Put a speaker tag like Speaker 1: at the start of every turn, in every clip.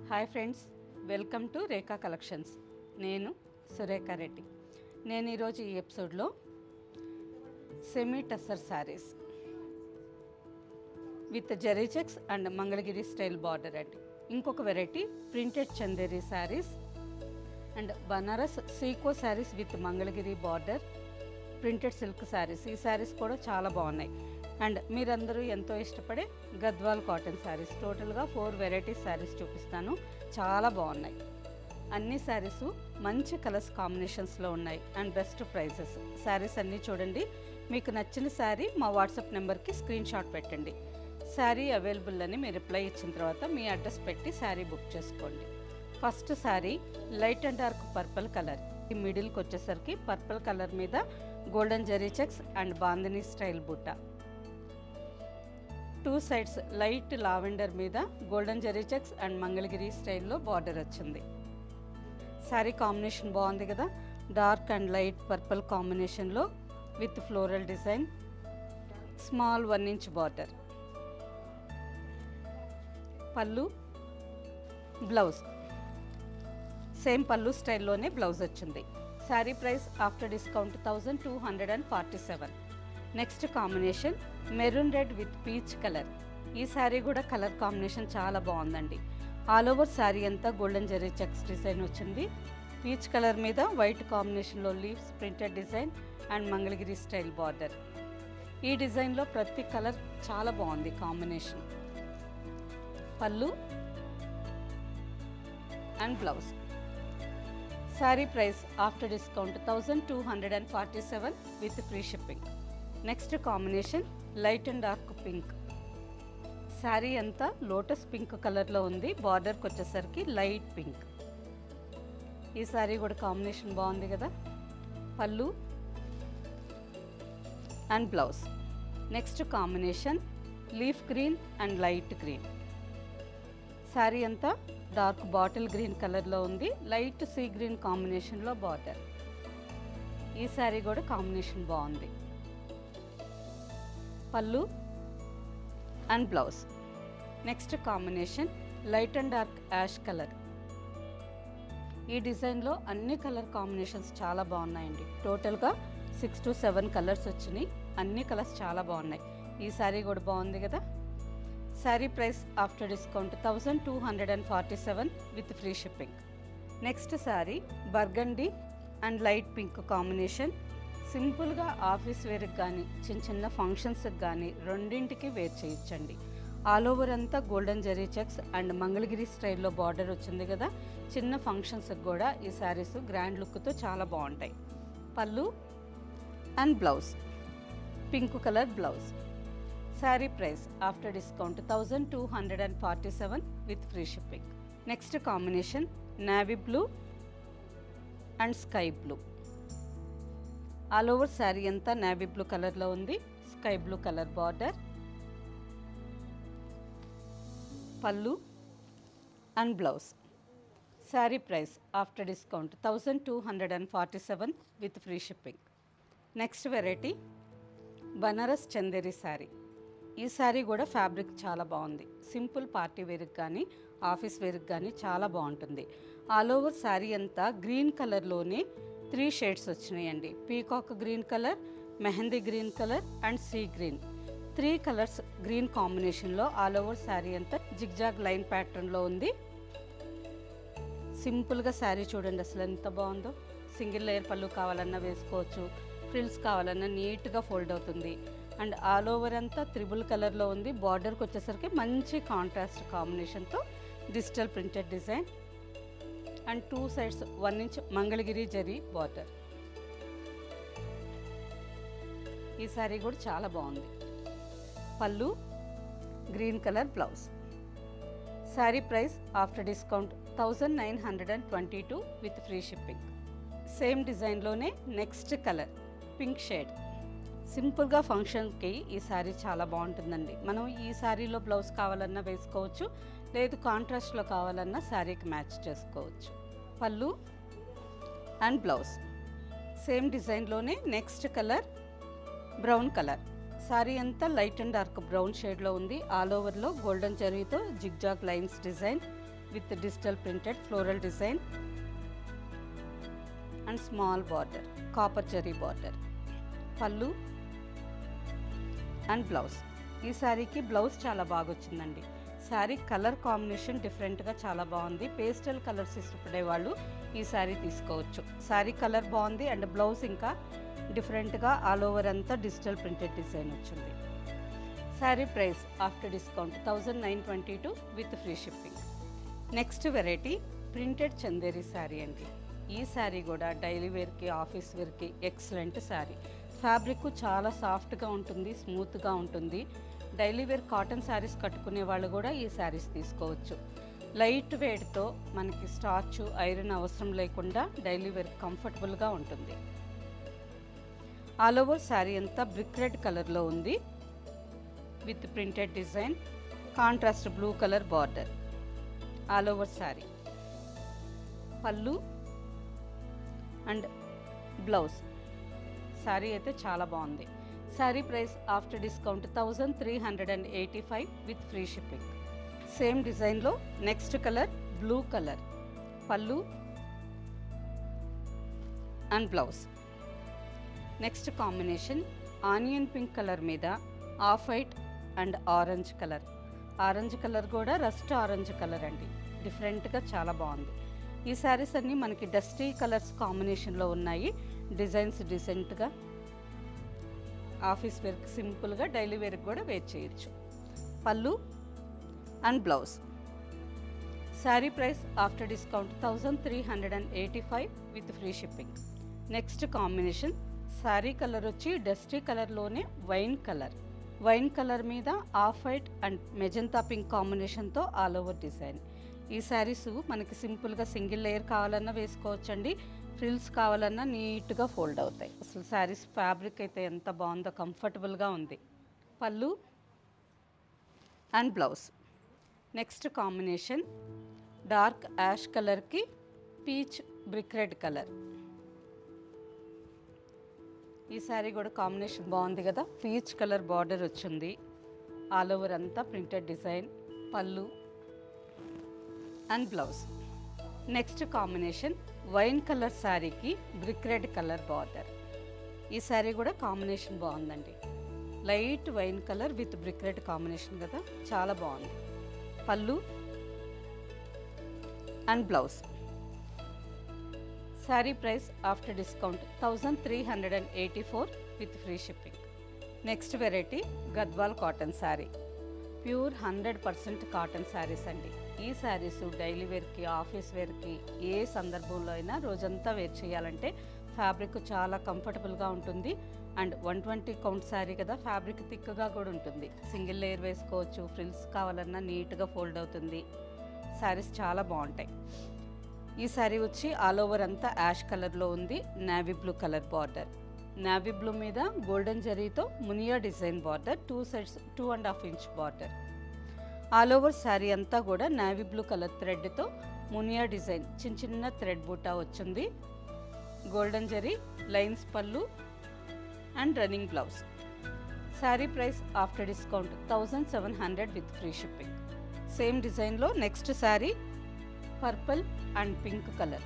Speaker 1: Hi friends, welcome to Rekha collections. నేను సురేఖ రెడ్డి. నేను ఈరోజు ఈ ఎపిసోడ్లో semi tussar saris with zari checks and Mangalagiri style border అండి. ఇంకొక variety printed Chanderi saris and Banaras సీకో saris with Mangalagiri border printed silk saris. ఈ శారీస్ కూడా చాలా బాగున్నాయి. అండ్ మీరందరూ ఎంతో ఇష్టపడే గద్వాల్ కాటన్ శారీస్. టోటల్గా 4 వెరైటీస్ శారీస్ చూపిస్తాను. చాలా బాగున్నాయి. అన్ని శారీస్ మంచి కలర్స్ కాంబినేషన్స్లో ఉన్నాయి అండ్ బెస్ట్ ప్రైజెస్. శారీస్ అన్నీ చూడండి. మీకు నచ్చిన శారీ మా వాట్సాప్ నెంబర్కి స్క్రీన్ షాట్ పెట్టండి. శారీ అవైలబుల్ అని మీరు రిప్లై ఇచ్చిన తర్వాత మీ అడ్రస్ పెట్టి శారీ బుక్ చేసుకోండి. First sari light and dark purple colour. ఈ మిడిల్కి వచ్చేసరికి పర్పుల్ కలర్ మీద golden zari checks and bandhani style బుట్ట. 2 సైడ్స్ లైట్ లావెండర్ మీద golden zari checks and Mangalagiri స్టైల్లో బార్డర్ వచ్చింది. శారీ కాంబినేషన్ బాగుంది కదా. డార్క్ అండ్ లైట్ పర్పుల్ కాంబినేషన్లో with floral design, small 1 inch border. పళ్ళు, బ్లౌజ్ సేమ్ పళ్ళు స్టైల్లోనే బ్లౌజ్ వచ్చింది. Sari price after discount 1247. Next combination maroon red with peach colour. ఈ శారీ కూడా కలర్ కాంబినేషన్ చాలా బాగుందండి. ఆల్ ఓవర్ శారీ అంతా గోల్డెన్ జరీ చెక్స్ డిజైన్ వచ్చింది. పీచ్ కలర్ మీద వైట్ కాంబినేషన్లో leaves printed design and Mangalagiri style border. ఈ డిజైన్లో ప్రతి కలర్ చాలా బాగుంది కాంబినేషన్. పళ్ళు and blouse. Sari price after discount 1247 with free shipping. Next combination light and dark pink. Sari అంతా లోటస్ పింక్ కలర్లో ఉంది. బార్డర్కి వచ్చేసరికి లైట్ పింక్. ఈ శారీ కూడా కాంబినేషన్ బాగుంది కదా. పళ్ళు and blouse. Next combination leaf green and light green. Sari అంతా డార్క్ బాటిల్ గ్రీన్ కలర్లో ఉంది. లైట్ సీ గ్రీన్ కాంబినేషన్లో బార్డర్. ఈ శారీ కూడా కాంబినేషన్ బాగుంది. పళ్ళు and blouse. Next combination light and dark ash colour. ఈ డిజైన్లో అన్ని కలర్ కాంబినేషన్స్ చాలా బాగున్నాయండి. టోటల్గా 6 to 7 కలర్స్ వచ్చినాయి. అన్ని కలర్స్ చాలా బాగున్నాయి. ఈ శారీ కూడా బాగుంది కదా. Sari price after discount 1247 with free shipping. Next sari burgundy and light pink combination. సింపుల్గా ఆఫీస్ వేర్కి కానీ చిన్న ఫంక్షన్స్కి కానీ రెండింటికి వేర్ చేయించండి. ఆల్ ఓవర్ అంతా golden zari checks and Mangalagiri స్టైల్లో బార్డర్ వచ్చింది కదా. చిన్న ఫంక్షన్స్కి కూడా ఈ శారీస్ గ్రాండ్ లుక్తో చాలా బాగుంటాయి. పళ్ళు and blouse pink colour blouse. Sari price after discount 1247 with free shipping. Next combination navy blue and sky blue. All over sari అంతా నేవీ బ్లూ కలర్లో ఉంది. Sky blue colour border. పళ్ళు and blouse. Sari price after discount 1247 with free shipping. Next variety Banaras Chanderi sari. ఈ శారీ కూడా fabric చాలా బాగుంది. Simple party వేర్కి కానీ ఆఫీస్ వేర్కి కానీ చాలా బాగుంటుంది. ఆల్ ఓవర్ శారీ అంతా గ్రీన్ కలర్లోనే 3 షేడ్స్ వచ్చినాయండి. Peacock green colour, mehndi green colour and sea green. 3 colours green కాంబినేషన్లో ఆల్ ఓవర్ శారీ అంతా జిగ్జాగ్ లైన్ ప్యాటర్న్లో ఉంది. సింపుల్గా శారీ చూడండి అసలు ఎంత బాగుందో. సింగిల్ లేయర్ పళ్ళు కావాలన్నా వేసుకోవచ్చు. ఫ్రిల్స్ కావాలన్నా నీట్గా ఫోల్డ్ అవుతుంది. అండ్ ఆల్ ఓవర్ అంతా త్రిబుల్ కలర్లో ఉంది. బార్డర్కి వచ్చేసరికి మంచి కాంట్రాస్ట్ కాంబినేషన్తో digital printed design and 2 sides 1 inch Mangalagiri zari border. ఈ శారీ కూడా చాలా బాగుంది. పళ్ళు green colour blouse. Sari price after discount 1922 with free shipping. Same డిజైన్లోనే నెక్స్ట్ కలర్ పింక్ షేడ్. సింపుల్గా ఫంక్షన్కి ఈ శారీ చాలా బాగుంటుందండి. మనం ఈ శారీలో బ్లౌజ్ కావాలన్నా వేసుకోవచ్చు, లేదు కాంట్రాస్ట్లో కావాలన్నా శారీకి మ్యాచ్ చేసుకోవచ్చు. పళ్ళు అండ్ బ్లౌజ్. సేమ్ డిజైన్లోనే next colour brown colour. Sari అంతా లైట్ అండ్ డార్క్ బ్రౌన్ షేడ్లో ఉంది. ఆల్ ఓవర్లో గోల్డెన్ జరీతో zigzag lines design with digital printed floral design and small border, copper zari border. పళ్ళు అండ్ బ్లౌజ్. ఈ శారీకి బ్లౌజ్ చాలా బాగా వచ్చిందండి. శారీ కలర్ కాంబినేషన్ డిఫరెంట్గా చాలా బాగుంది. పేస్టల్ కలర్స్ ఇష్టపడే వాళ్ళు ఈ శారీ తీసుకోవచ్చు. శారీ కలర్ బాగుంది అండ్ బ్లౌజ్ ఇంకా డిఫరెంట్గా ఆల్ ఓవర్ అంతా డిజిటల్ ప్రింటెడ్ డిజైన్ వచ్చింది. Sari price after discount 1922 with free shipping. Next variety printed Chanderi sari అండి. ఈ శారీ కూడా డైలీ వేర్కి, ఆఫీస్ వేర్కి ఎక్సలెంట్ శారీ. ఫ్యాబ్రిక్ చాలా సాఫ్ట్గా ఉంటుంది, స్మూత్గా ఉంటుంది. డైలీ వేర్ కాటన్ శారీస్ కట్టుకునే వాళ్ళు కూడా ఈ శారీస్ తీసుకోవచ్చు. లైట్ వెయిట్తో మనకి స్టార్చ్, ఐరన్ అవసరం లేకుండా డైలీ వేర్ కంఫర్టబుల్గా ఉంటుంది. ఆల్ ఓవర్ శారీ అంతా బ్రిక్ రెడ్ కలర్లో ఉంది with printed design, contrast blue colour border all over sari. పళ్ళు అండ్ బ్లౌజ్. శారీ అయితే చాలా బాగుంది. Sari price after discount 1385 with free shipping. Same డిజైన్లో నెక్స్ట్ కలర్ బ్లూ కలర్. పళ్ళు and blouse. Next combination onion pink colour మీద off white and orange colour. Orange colour కూడా rust orange colour అండి. డిఫరెంట్గా చాలా బాగుంది. ఈ శారీస్ అన్నీ మనకి డస్టీ కలర్స్ కాంబినేషన్లో ఉన్నాయి. డిజైన్స్ డీసెంట్గా ఆఫీస్ వేర్కి, సింపుల్గా డైలీ వేర్కి కూడా వేర్ చేయొచ్చు. పళ్ళు and blouse. Sari price after discount 1385 with free shipping. Next combination sari colour వచ్చి డస్టీ కలర్లోనే వైన్ కలర్. వైన్ కలర్ మీద off white and magenta pink కాంబినేషన్తో ఆల్ ఓవర్ డిజైన్. ఈ శారీస్ మనకి సింపుల్గా సింగిల్ లేయర్ కావాలన్నా వేసుకోవచ్చండి, ఫ్రిల్స్ కావాలన్నా నీట్గా ఫోల్డ్ అవుతాయి. అసలు శారీస్ ఫ్యాబ్రిక్ అయితే ఎంత బాగుందో, కంఫర్టబుల్గా ఉంది. పళ్ళు and blouse. Next combination dark ash కలర్కి పీచ్ బ్రిక్ రెడ్ కలర్. ఈ శారీ కూడా కాంబినేషన్ బాగుంది కదా. పీచ్ కలర్ బార్డర్ వచ్చింది, ఆల్ ఓవర్ అంతా ప్రింటెడ్ డిజైన్. పళ్ళు and blouse. Next combination wine colour శారీకి బ్రిక్ రెడ్ కలర్ బార్డర్. ఈ శారీ కూడా కాంబినేషన్ బాగుందండి. Light wine colour with brick red combination కదా, చాలా బాగుంది. పళ్ళు and blouse. Sari price after discount 1384 with free shipping. Next variety Gadwal cotton sari. Pure 100% cotton saris అండి. ఈ శారీస్ డైలీ వేర్కి, ఆఫీస్ వేర్కి, ఏ సందర్భంలో అయినా రోజంతా వేర్ చేయాలంటే ఫ్యాబ్రిక్ చాలా కంఫర్టబుల్గా ఉంటుంది. అండ్ 120 కౌంట్ శారీ కదా, ఫ్యాబ్రిక్ థిక్గా కూడా ఉంటుంది. సింగిల్ లేయర్ వేసుకోవచ్చు, ఫ్రిల్స్ కావాలన్నా నీట్గా ఫోల్డ్ అవుతుంది. శారీస్ చాలా బాగుంటాయి. ఈ శారీ వచ్చి ఆల్ ఓవర్ అంతా యాష్ కలర్లో ఉంది, navy blue colour border. Navy blue మీద గోల్డెన్ జరీతో Muniya design border, 2 sides 2.5 inch border. All over sari అంతా కూడా నేవీ బ్లూ కలర్ థ్రెడ్తో మునియా డిజైన్, చిన్న చిన్న థ్రెడ్ బూటా వచ్చింది. గోల్డెన్ జరీ లైన్స్ పళ్ళు and running blouse. Sari price after discount 1700 with free shipping. Same డిజైన్లో next sari purple and pink colour.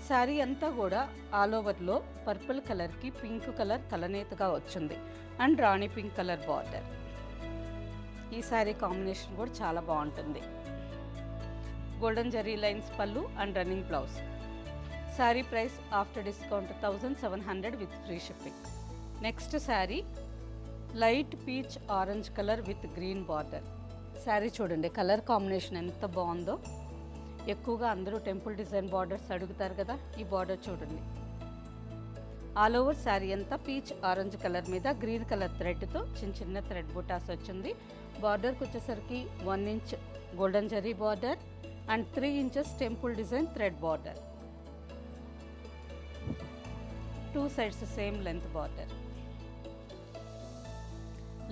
Speaker 1: Sari అంతా కూడా ఆల్ ఓవర్లో పర్పుల్ కలర్కి పింక్ కలర్ కలనేతగా వచ్చింది and Rani pink colour border. ఈ శారీ కాంబినేషన్ కూడా చాలా బాగుంటుంది. గోల్డెన్ జరీ లైన్స్ పళ్ళు and running blouse. Sari price after discount 1700 with free shipping. Next sari light peach orange colour with green border. Sari చూడండి, కలర్ కాంబినేషన్ ఎంత బాగుందో. ఎక్కువగా అందరూ టెంపుల్ డిజైన్ బార్డర్స్ అడుగుతారు కదా, ఈ బార్డర్ చూడండి. ఆల్ ఓవర్ శారీ అంతా పీచ్ ఆరెంజ్ కలర్ మీద గ్రీన్ కలర్ థ్రెడ్తో చిన్న చిన్న థ్రెడ్ బుటాస్ వచ్చింది. బార్డర్కి వచ్చేసరికి 1 inch golden zari border and 3 inches temple design thread border. 2 sides same length border.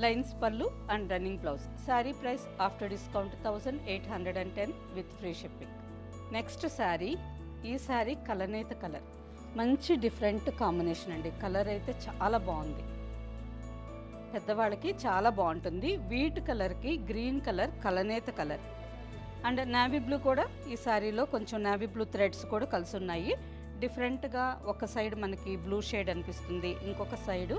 Speaker 1: Lines పళ్ళు and running blouse. Sari price after discount 1810 with free shipping. Next sari, ఈ శారీ కలనేత కలర్, మంచి డిఫరెంట్ కాంబినేషన్ అండి. కలర్ అయితే చాలా బాగుంది, పెద్దవాళ్ళకి చాలా బాగుంటుంది. వీట్ కలర్కి గ్రీన్ కలర్ కలనేత కలర్ అండ్ నావీ బ్లూ కూడా ఈ శారీలో కొంచెం నావీ బ్లూ థ్రెడ్స్ కూడా కలిసి ఉన్నాయి. డిఫరెంట్గా ఒక సైడ్ మనకి బ్లూ షేడ్ అనిపిస్తుంది, ఇంకొక సైడు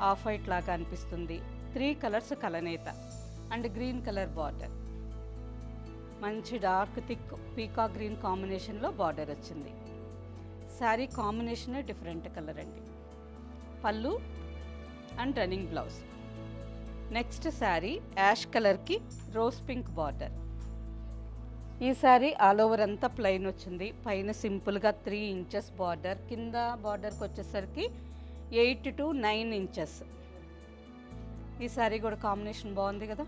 Speaker 1: ఆఫ్ వైట్ లాగా అనిపిస్తుంది. 3 కలర్స్ కలనేత అండ్ గ్రీన్ కలర్ బార్డర్, మంచి డార్క్ థిక్ పీకా గ్రీన్ కాంబినేషన్లో బార్డర్ వచ్చింది. శారీ కాంబినేషనే డిఫరెంట్ కలర్ అండి. పళ్ళు and running blouse. Next sari ash కలర్కి రోజ్ పింక్ బార్డర్. ఈ శారీ ఆల్ ఓవర్ అంతా ప్లెయిన్ వచ్చింది. పైన సింపుల్గా 3 ఇంచెస్ బార్డర్, కింద బార్డర్కి వచ్చేసరికి 8 to 9 ఇంచెస్. ఈ శారీ కూడా కాంబినేషన్ బాగుంది కదా.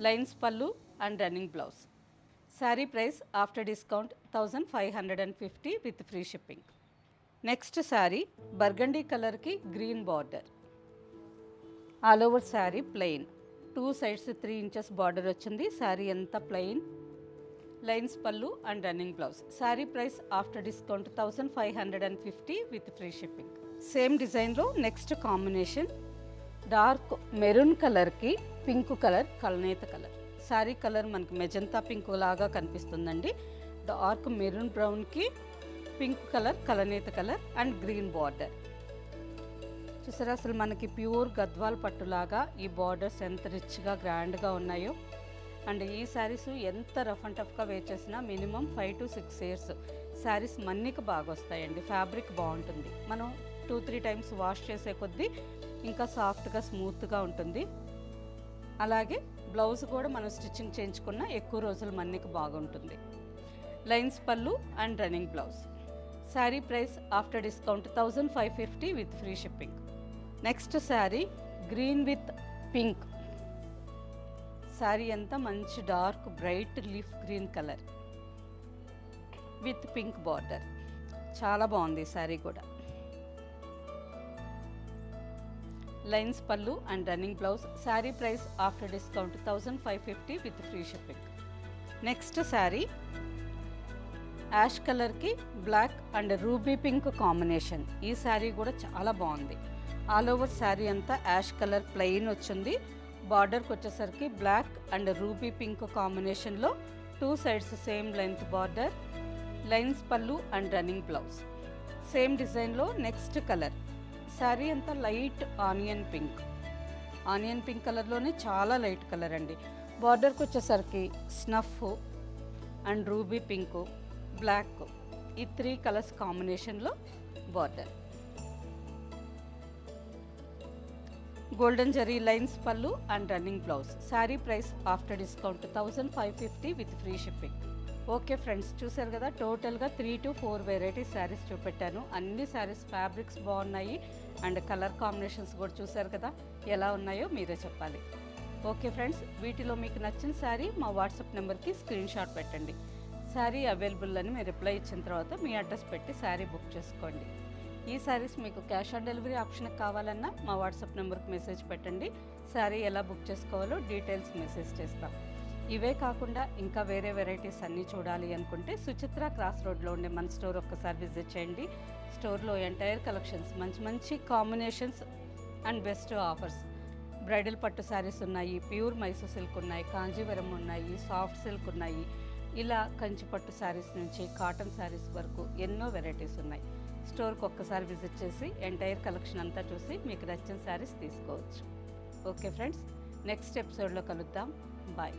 Speaker 1: లైన్స్ పళ్ళు and running blouse. Sari price after discount 1550 with free shipping. Next sari burgundy కలర్కి green border. All over sari plain, 2 sides 3 inches border వచ్చింది. శారీ అంతా ప్లెయిన్. లైన్స్ పళ్ళు and running blouse. Sari price after discount 1550 with free shipping. Same డిజైన్లో next combination dark maroon కలర్కి pink colour కలనేత colour. Sari colour మనకి magenta pink లాగా కనిపిస్తుందండి. డార్క్ మెరూన్ బ్రౌన్కి పింక్ కలర్ కలనేత కలర్ అండ్ గ్రీన్ బార్డర్. చూసారా అసలు మనకి ప్యూర్ గద్వాల్ పట్టులాగా ఈ బార్డర్స్ ఎంత రిచ్గా గ్రాండ్గా ఉన్నాయో. అండ్ ఈ శారీస్ ఎంత రఫ్ అండ్ టఫ్గా వేర్ చేసినా మినిమం 5 to 6 ఇయర్స్ శారీస్ మన్నికి బాగా వస్తాయండి. ఫ్యాబ్రిక్ బాగుంటుంది. మనం 2-3 టైమ్స్ వాష్ చేసే కొద్దీ ఇంకా సాఫ్ట్గా స్మూత్గా ఉంటుంది. అలాగే బ్లౌజ్ కూడా మనం స్టిచ్చింగ్ చేయించుకున్న ఎక్కువ రోజులు మన్నికి బాగుంటుంది. లైన్స్ పళ్ళు and running blouse. Sari price after discount 1550 with free shipping. Next sari green with pink. Sari అంతా మంచి dark bright leaf green colour with pink border. చాలా బాగుంది శారీ కూడా. లైన్స్ పళ్ళు and running blouse. Sari price after discount 1550 with free shipping. Next sari ash కలర్కి black and ruby pink combination. ఈ శారీ కూడా చాలా బాగుంది. ఆల్ ఓవర్ శారీ అంతా యాష్ కలర్ ప్లెయిన్ వచ్చింది. బార్డర్కి వచ్చేసరికి బ్లాక్ అండ్ రూబీ పింక్ కాంబినేషన్లో 2 sides same length border. Lines పళ్ళు అండ్ రన్నింగ్ బ్లౌజ్. సేమ్ డిజైన్లో నెక్స్ట్ కలర్. శారీ అంతా light onion pink. Onion pink కలర్లోనే చాలా లైట్ కలర్ అండి. బార్డర్కి వచ్చేసరికి snuff and ruby pink, black, ఈ 3 కలర్స్ కాంబినేషన్లో బార్డర్. గోల్డెన్ జరీ లైన్స్ పళ్ళు and running blouse. Sari price after discount 1550 with free shipping. Okay friends, చూసారు కదా టోటల్గా 3 to 4 వెరైటీస్ శారీస్ చూపెట్టాను. అన్ని శారీస్ ఫ్యాబ్రిక్స్ బాగున్నాయి అండ్ కలర్ కాంబినేషన్స్ కూడా చూసారు కదా ఎలా ఉన్నాయో మీరే చెప్పాలి. ఓకే ఫ్రెండ్స్, వీటిలో మీకు నచ్చిన శారీ మా వాట్సాప్ నెంబర్కి స్క్రీన్ షాట్ పెట్టండి. శారీ అవైలబుల్ అని మీరు రిప్లై ఇచ్చిన తర్వాత మీ అడ్రస్ పెట్టి శారీ బుక్ చేసుకోండి. ఈ శారీస్ మీకు క్యాష్ ఆన్ డెలివరీ ఆప్షన్ కావాలన్నా మా వాట్సాప్ నెంబర్కి మెసేజ్ పెట్టండి. శారీ ఎలా బుక్ చేసుకోవాలో డీటెయిల్స్ మెసేజ్ చేస్తాం. ఇవే కాకుండా ఇంకా వేరే వెరైటీస్ అన్నీ చూడాలి అనుకుంటే సుచిత్ర క్రాస్ రోడ్లో ఉండే మన స్టోర్ ఒక్కసారి విజిట్ చేయండి. స్టోర్లో ఎంటైర్ కలెక్షన్స్, మంచి మంచి combinations and best offers. Bridal పట్టు శారీస్ ఉన్నాయి, ప్యూర్ మైసూర్ సిల్క్ ఉన్నాయి, కాంజీవరం ఉన్నాయి, సాఫ్ట్ సిల్క్ ఉన్నాయి. ఇలా కంచి పట్టు శారీస్ నుంచి కాటన్ శారీస్ వరకు ఎన్నో వెరైటీస్ ఉన్నాయి. స్టోర్కి ఒక్కసారి విజిట్ చేసి ఎంటైర్ కలెక్షన్ అంతా చూసి మీకు నచ్చిన శారీస్ తీసుకోవచ్చు. ఓకే ఫ్రెండ్స్, నెక్స్ట్ ఎపిసోడ్లో కలుద్దాం. బాయ్.